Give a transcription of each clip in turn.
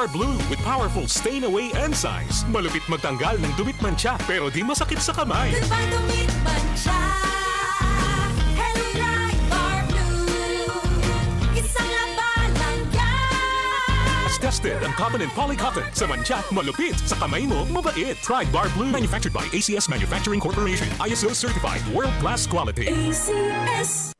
Bar Blue with powerful stain-away enzymes. Malupit magtanggal ng dumit mancha pero di masakit sa kamay. Goodbye, dumit mancha. Hello, Pride Bar Blue. Isang labanan yan. As tested ang cotton and polycotton. Sa mancha, malupit. Sa kamay mo, mabait. Pride Bar Blue. Manufactured by ACS Manufacturing Corporation. ISO certified. World-class quality. ACS.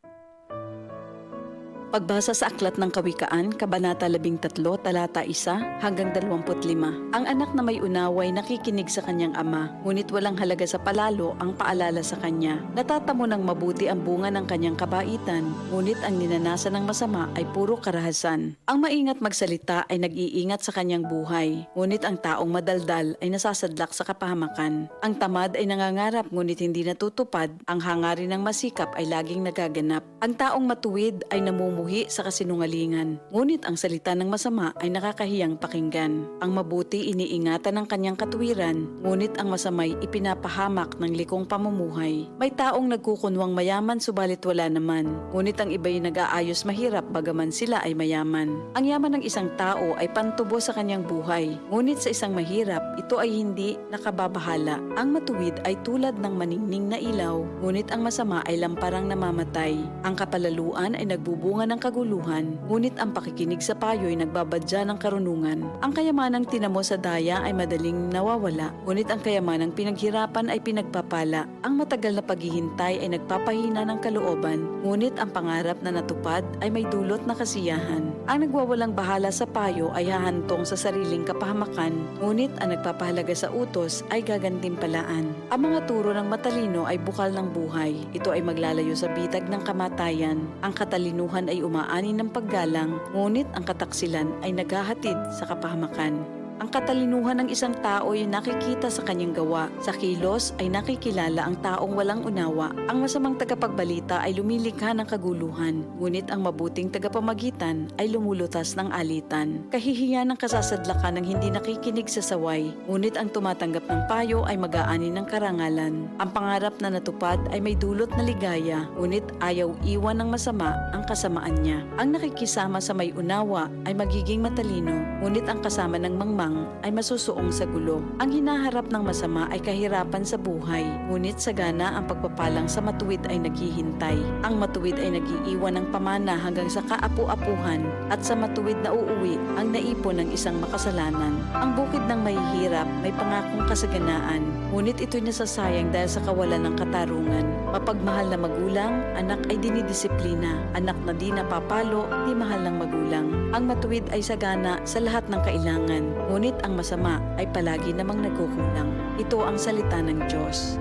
Pagbasa sa Aklat ng Kawikaan, Kabanata 13, Talata 1 hanggang 25. Ang anak na may unaway nakikinig sa kanyang ama, ngunit walang halaga sa palalo ang paalala sa kanya. Natatamo ng mabuti ang bunga ng kanyang kabaitan, ngunit ang ninanasan ng masama ay puro karahasan. Ang maingat magsalita ay nag-iingat sa kanyang buhay, ngunit ang taong madaldal ay nasasadlak sa kapahamakan. Ang tamad ay nangangarap ngunit hindi natutupad, ang hangarin ng masikap ay laging nagaganap. Ang taong matuwid ay namumuhay sa kasinungalingan, ngunit ang salita ng masama ay nakakahiyang pakinggan. Ang mabuti iniingatan ng kanyang katuwiran, ngunit ang masamay ipinapahamak ng likong pamumuhay. May taong nagkukunwang mayaman subalit wala naman, ngunit ang iba'y nag-aayos mahirap bagaman sila ay mayaman. Ang yaman ng isang tao ay pantubo sa kanyang buhay, ngunit sa isang mahirap, ito ay hindi nakababahala. Ang matuwid ay tulad ng maningning na ilaw, ngunit ang masama ay lamparang namamatay. Ang kapalaluan ay nagbubunga ng kaguluhan, ngunit ang pakikinig sa payo ay nagbabadya ng karunungan. Ang kayamanang tinamo sa daya ay madaling nawawala, ngunit ang kayamanang pinaghirapan ay pinagpapala. Ang matagal na paghihintay ay nagpapahina ng kalooban, ngunit ang pangarap na natupad ay may dulot na kasiyahan. Ang nagwawalang bahala sa payo ay hahantong sa sariling kapahamakan, ngunit ang nagpapahalaga sa utos ay gagantimpalaan. Ang mga turo ng matalino ay bukal ng buhay. Ito ay maglalayo sa bitag ng kamatayan. Ang katalinuhan ay umaani ng paggalang, ngunit ang kataksilan ay naghahatid sa kapahamakan. Ang katalinuhan ng isang tao ay nakikita sa kanyang gawa. Sa kilos ay nakikilala ang taong walang unawa. Ang masamang tagapagbalita ay lumilikha ng kaguluhan, ngunit ang mabuting tagapamagitan ay lumulutas ng alitan. Kahihiyan ng kasasadlakan ng hindi nakikinig sa saway, ngunit ang tumatanggap ng payo ay mag-aani ng karangalan. Ang pangarap na natupad ay may dulot na ligaya, ngunit ayaw iwan ng masama ang kasamaan niya. Ang nakikisama sa may unawa ay magiging matalino, ngunit ang kasama ng mangmang ay masusuong sa gulo. Ang hinaharap ng masama ay kahirapan sa buhay, ngunit sagana ang pagpapalang sa matuwid ay naghihintay. Ang matuwid ay nag-iiwan ng pamana hanggang sa kaapu-apuhan, at sa matuwid na uuwi ang naipon ng isang makasalanan. Ang bukid ng mahihirap may pangakong kasaganaan, ngunit ito'y nasasayang dahil sa kawalan ng katarungan. Mapagmahal na magulang, anak ay dinidisiplina. Anak na di napapalo, di mahal ng magulang. Ang matuwid ay sagana sa lahat ng kailangan, ngunit ang masama ay palagi namang nagkukulang. Ito ang salita ng Diyos.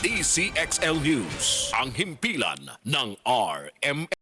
DCXL News, ang himpilan ng RM.